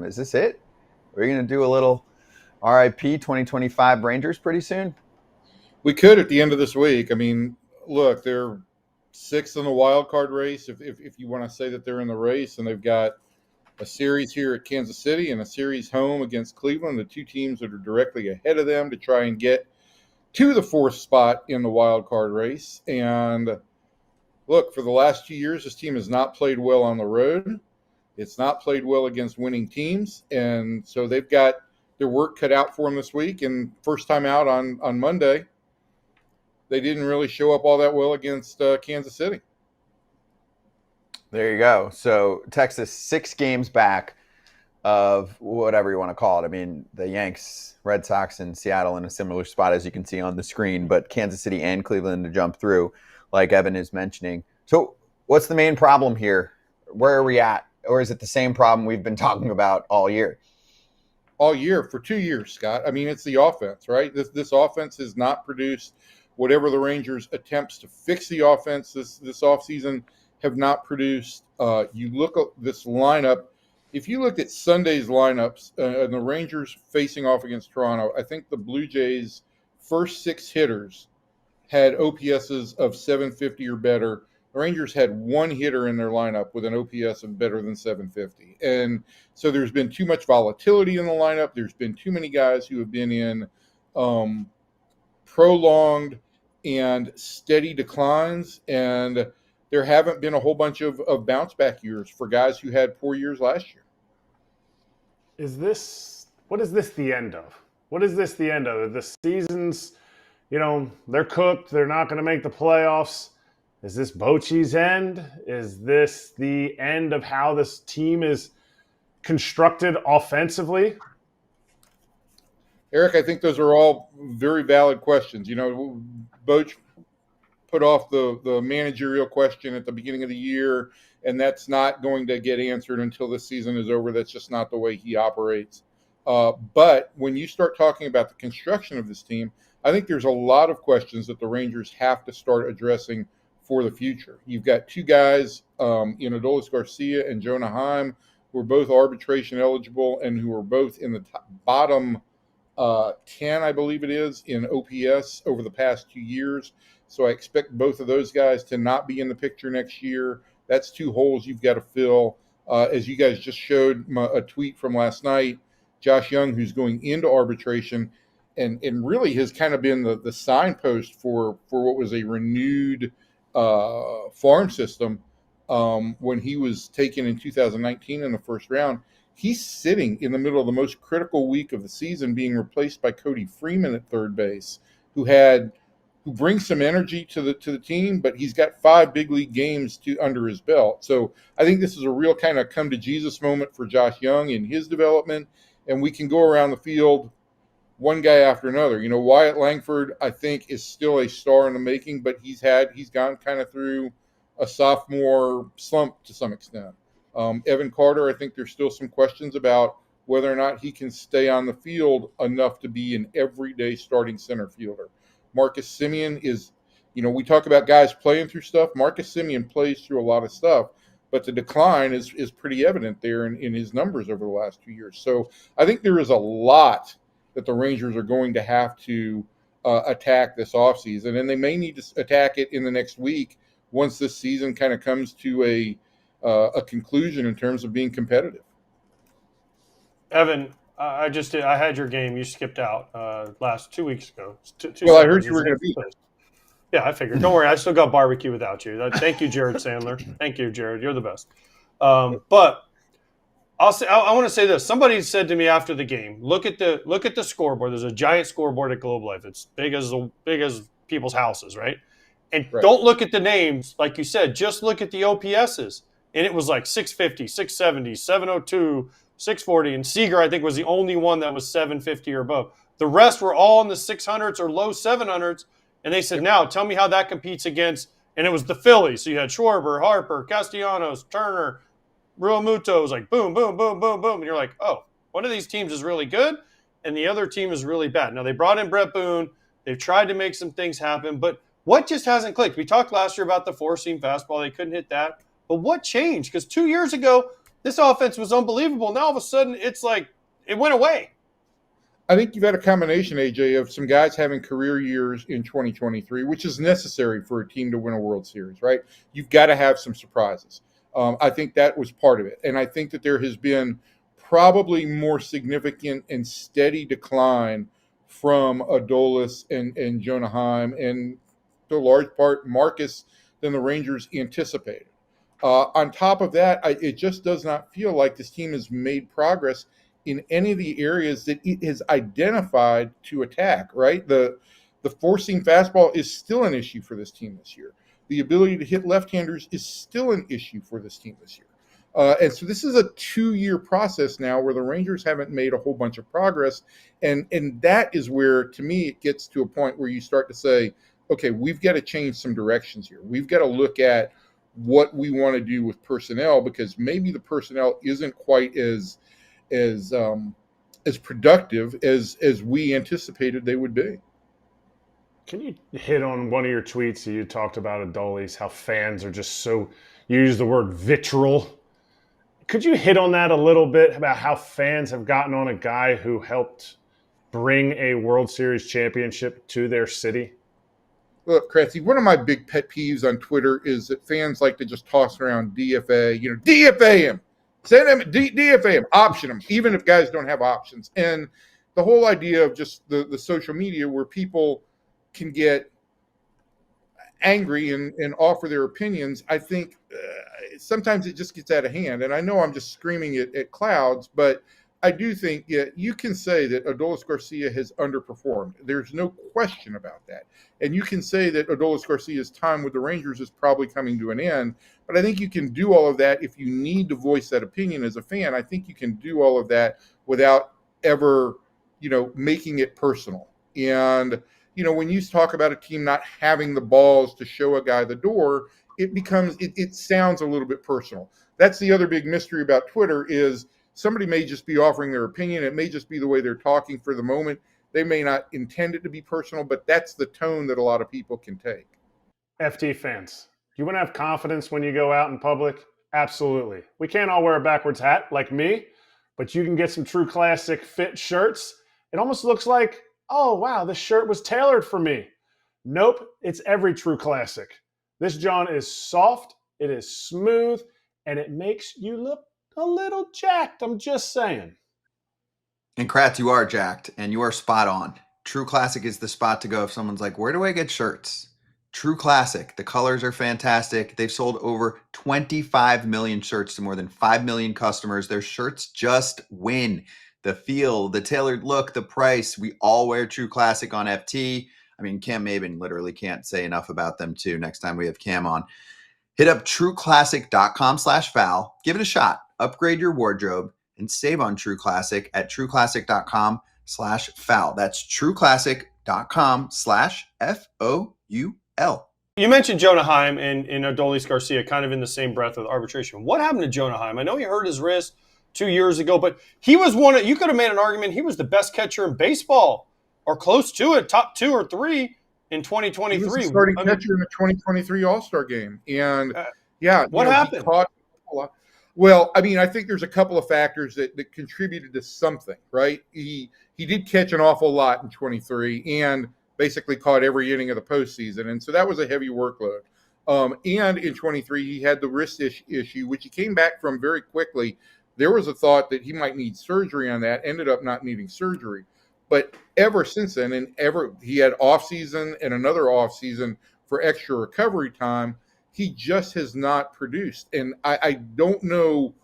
Is this it? We're going to do a little RIP 2025 Rangers pretty soon? We could at the end of this week. I mean, look, they're sixth in the wild card race. If you want to say that they're in the race, and they've got a series here at Kansas City and a series home against Cleveland, the two teams that are directly ahead of them to try and get to the fourth spot in the wild card race. And look, for the last 2 years, this team has not played well on the road. It's not played well against winning teams. And so they've got their work cut out for them this week. And first time out on Monday, they didn't really show up all that well against Kansas City. There you go. So Texas 6 games back of whatever you want to call it. I mean, the Yanks, Red Sox, and Seattle in a similar spot as you can see on the screen, but Kansas City and Cleveland to jump through, like Evan is mentioning. So what's the main problem here? Where are we at? Or is it the same problem we've been talking about all year? All year, for 2 years, Scott. I mean, it's the offense, right? This offense has not produced whatever the Rangers' attempts to fix the offense this offseason have not produced. You look at this lineup. If you looked at Sunday's lineups and the Rangers facing off against Toronto, I think the Blue Jays' first 6 hitters had OPSs of 750 or better. The Rangers had 1 hitter in their lineup with an OPS of better than 750. And so there's been too much volatility in the lineup. There's been too many guys who have been in prolonged and steady declines. And there haven't been a whole bunch of bounce back years for guys who had poor years last year. What is this the end of? What is this the end of? The season's, they're cooked. They're not going to make the playoffs. Is this Bochy's end? Is this the end of how this team is constructed offensively? Eric, I think those are all very valid questions. Bochy put off the managerial question at the beginning of the year, and that's not going to get answered until the season is over. That's just not the way he operates. But when you start talking about the construction of this team, I think there's a lot of questions that the Rangers have to start addressing for the future. You've got 2 guys in Adolis Garcia and Jonah Heim who are both arbitration eligible and who are both in the bottom 10, I believe it is, in OPS over the past 2 years. So I expect both of those guys to not be in the picture next year. That's 2 holes you've got to fill. As you guys just showed a tweet from last night, Josh Young, who's going into arbitration, and really has kind of been the signpost for what was a renewed farm system when he was taken in 2019 in the first round. He's sitting in the middle of the most critical week of the season, being replaced by Cody Freeman at third base, who brings some energy to the team, but he's got 5 big league games under his belt. So I think this is a real kind of come to Jesus moment for Josh Young in his development, and we can go around the field one guy after another. Wyatt Langford, I think, is still a star in the making, but he's gone kind of through a sophomore slump to some extent. Evan Carter, I think there's still some questions about whether or not he can stay on the field enough to be an everyday starting center fielder. Marcus Semien is, we talk about guys playing through stuff. Marcus Semien plays through a lot of stuff, but the decline is pretty evident there in his numbers over the last 2 years. So I think there is a lot that the Rangers are going to have to attack this offseason, and they may need to attack it in the next week once this season kind of comes to a conclusion in terms of being competitive. Evan, I had your game. You skipped out last 2 weeks ago. I heard you were going to be there. Yeah, I figured. Don't worry, I still got barbecue without you. Thank you, Jared Sandler. Thank you, Jared. You're the best. But I want to say this. Somebody said to me after the game, look at the scoreboard. There's a giant scoreboard at Globe Life. It's big as people's houses, right? And Don't look at the names, like you said. Just look at the OPSs. And it was like 650, 670, 702, 640. And Seager, I think, was the only one that was 750 or above. The rest were all in the 600s or low 700s. And they said, now tell me how that competes against. And it was the Phillies. So you had Schwarber, Harper, Castellanos, Turner, Realmuto. It was like boom, boom, boom, boom, boom. And you're like, oh, one of these teams is really good and the other team is really bad. Now, they brought in Brett Boone. They've tried to make some things happen. But what just hasn't clicked? We talked last year about the four-seam fastball. They couldn't hit that. But what changed? Because 2 years ago, this offense was unbelievable. Now all of a sudden it's like it went away. I think you've had a combination, AJ, of some guys having career years in 2023, which is necessary for a team to win a World Series, right? You've got to have some surprises. I think that was part of it. And I think that there has been probably more significant and steady decline from Adolis and Jonah Heim, and to a large part Marcus, than the Rangers anticipated. On top of that, it just does not feel like this team has made progress in any of the areas that it has identified to attack, right? The forcing fastball is still an issue for this team this year. The ability to hit left-handers is still an issue for this team this year. And so this is a 2-year process now where the Rangers haven't made a whole bunch of progress. And that is where, to me, it gets to a point where you start to say, okay, we've got to change some directions here. We've got to look at what we want to do with personnel, because maybe the personnel isn't quite as productive as we anticipated they would be. Can you hit on one of your tweets that you talked about Adolis, how fans are just so, you use the word vitriol. Could you hit on that a little bit about how fans have gotten on a guy who helped bring a World Series championship to their city? Look, Kratzy, one of my big pet peeves on Twitter is that fans like to just toss around DFA, DFA him. Send him, DFA him, option him, even if guys don't have options. And the whole idea of just the social media where people can get angry and offer their opinions, I think sometimes it just gets out of hand. And I know I'm just screaming at clouds, but I do think you can say that Adolis Garcia has underperformed. There's no question about that. And you can say that Adolis Garcia's time with the Rangers is probably coming to an end. But I think you can do all of that if you need to voice that opinion as a fan. I think you can do all of that without ever, making it personal. And, when you talk about a team not having the balls to show a guy the door, it sounds a little bit personal. That's the other big mystery about Twitter is somebody may just be offering their opinion. It may just be the way they're talking for the moment. They may not intend it to be personal, but that's the tone that a lot of people can take. FT fans, you want to have confidence when you go out in public? Absolutely. We can't all wear a backwards hat like me, but you can get some True Classic fit shirts. It almost looks like, oh, wow, this shirt was tailored for me. Nope, it's every True Classic. This John is soft, it is smooth, and it makes you look a little jacked. I'm just saying. And Kratz, you are jacked, and you are spot on. True Classic is the spot to go if someone's like, where do I get shirts? True Classic. The colors are fantastic. They've sold over 25 million shirts to more than 5 million customers. Their shirts just win. The feel, the tailored look, the price. We all wear True Classic on FT. I mean, Cam Maben literally can't say enough about them too next time we have Cam on. Hit up trueclassic.com/foul. Give it a shot. Upgrade your wardrobe and save on True Classic at trueclassic.com/foul. That's trueclassic.com/FOUL. You mentioned Jonah Heim and Adolis Garcia kind of in the same breath with arbitration. What happened to Jonah Heim? I know he hurt his wrist 2 years ago, but he was you could have made an argument he was the best catcher in baseball or close to it, top 2 or 3 in 2023. He was the starting catcher in the 2023 All-Star game. And what happened? Well, I mean, I think there's a couple of factors that contributed to something, right? He did catch an awful lot in 23 and basically caught every inning of the postseason. And so that was a heavy workload. And in 23, he had the wrist issue, which he came back from very quickly. There was a thought that he might need surgery on that, ended up not needing surgery. But ever since then, he had off-season and another off-season for extra recovery time. He just has not produced. And I don't know,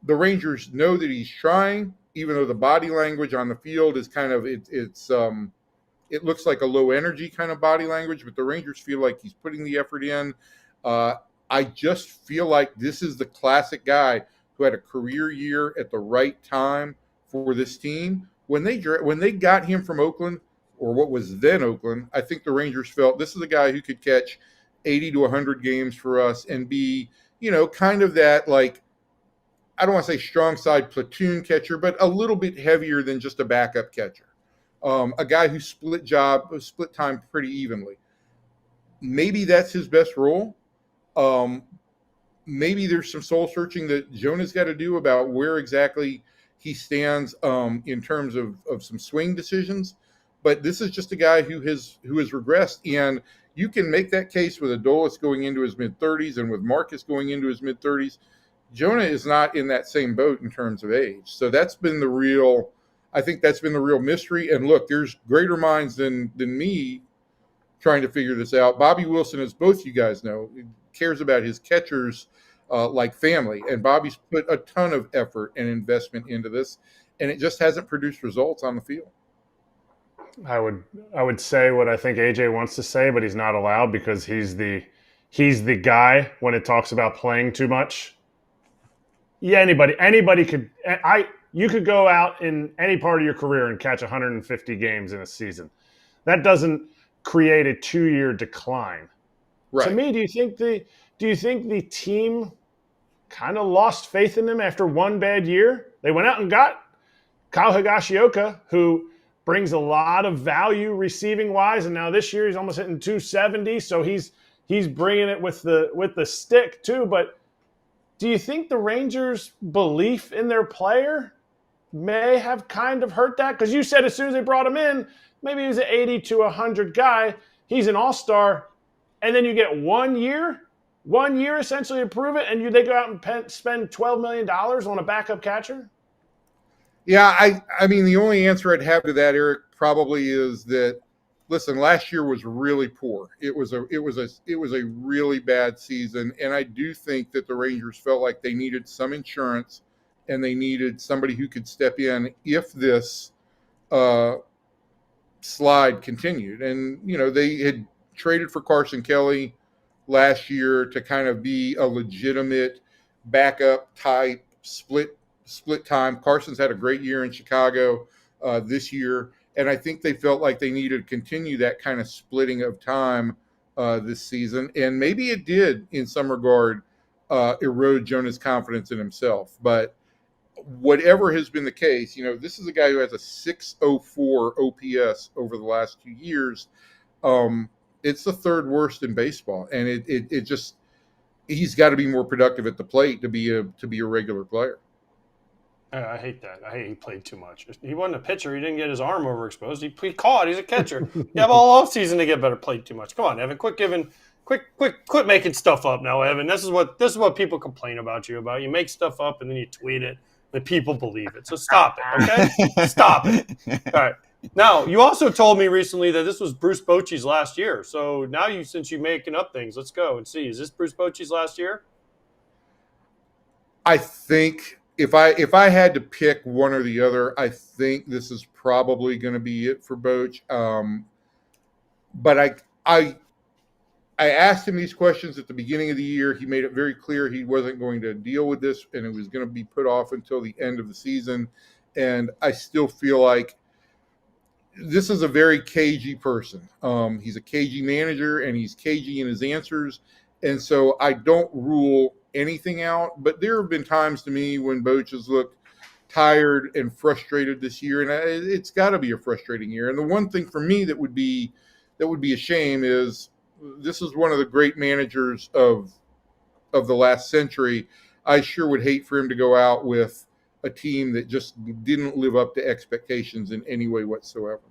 the Rangers know that he's trying, even though the body language on the field is kind of, it looks like a low energy kind of body language, but the Rangers feel like he's putting the effort in. I just feel like this is the classic guy who had a career year at the right time for this team. When they got him from Oakland, or what was then Oakland, I think the Rangers felt this is a guy who could catch 80 to 100 games for us and be, kind of that, like, I don't want to say strong side platoon catcher, but a little bit heavier than just a backup catcher. A guy who split time pretty evenly. Maybe that's his best role. maybe there's some soul searching that Jonah's got to do about where exactly he stands in terms of some swing decisions. But this is just a guy who has regressed, and you can make that case with Adolis going into his mid-30s and with Marcus going into his mid-30s. Jonah is not in that same boat in terms of age. So that's been the real mystery. And look, there's greater minds than me trying to figure this out. Bobby Wilson, as both you guys know, cares about his catchers like family. And Bobby's put a ton of effort and investment into this, and it just hasn't produced results on the field. I would say what I think AJ wants to say, but he's not allowed because he's the guy when it talks about playing too much. Yeah, anybody could. You could go out in any part of your career and catch 150 games in a season. That doesn't create a 2-year decline. Right. To me, do you think the team kind of lost faith in him after one bad year? They went out and got Kyle Higashioka, who brings a lot of value receiving wise, and now this year he's almost hitting 270, so he's bringing it with the stick too. But do you think the Rangers' belief in their player may have kind of hurt that? Because you said as soon as they brought him in, maybe he was an 80 to 100 guy. He's an all-star, and then you get 1 year essentially to prove it, and they go out and spend $12 million on a backup catcher? Yeah, I mean, the only answer I'd have to that, Eric, probably is that, listen, last year was really poor. It was a really bad season, and I do think that the Rangers felt like they needed some insurance, and they needed somebody who could step in if this slide continued. And they had traded for Carson Kelly last year to kind of be a legitimate backup type split time. Carson's had a great year in Chicago this year, and I think they felt like they needed to continue that kind of splitting of time this season. And maybe it did, in some regard, erode Jonah's confidence in himself. But whatever has been the case, this is a guy who has a 604 OPS over the last 2 years. It's the third worst in baseball, and it just, he's got to be more productive at the plate to be a regular player. I hate that. I hate he played too much. He wasn't a pitcher. He didn't get his arm overexposed. He caught. He's a catcher. You have all offseason to get better. Played too much. Come on, Evan. Quit making stuff up now, Evan. This is what people complain about you about. You make stuff up and then you tweet it, and people believe it. So stop it, okay? Stop it. All right. Now, you also told me recently that this was Bruce Bochy's last year. So now since you're making up things, let's go and see. Is this Bruce Bochy's last year? I think if I had to pick one or the other, I think this is probably going to be it for Boch. But I asked him these questions at the beginning of the year. He made it very clear he wasn't going to deal with this, and it was going to be put off until the end of the season. And I still feel like this is a very cagey person. He's a cagey manager, and he's cagey in his answers. And so I don't rule anything out, but there have been times to me when Boch has looked tired and frustrated this year, and it's got to be a frustrating year. And the one thing for me that would be a shame is this is one of the great managers of the last century. I sure would hate for him to go out with a team that just didn't live up to expectations in any way whatsoever.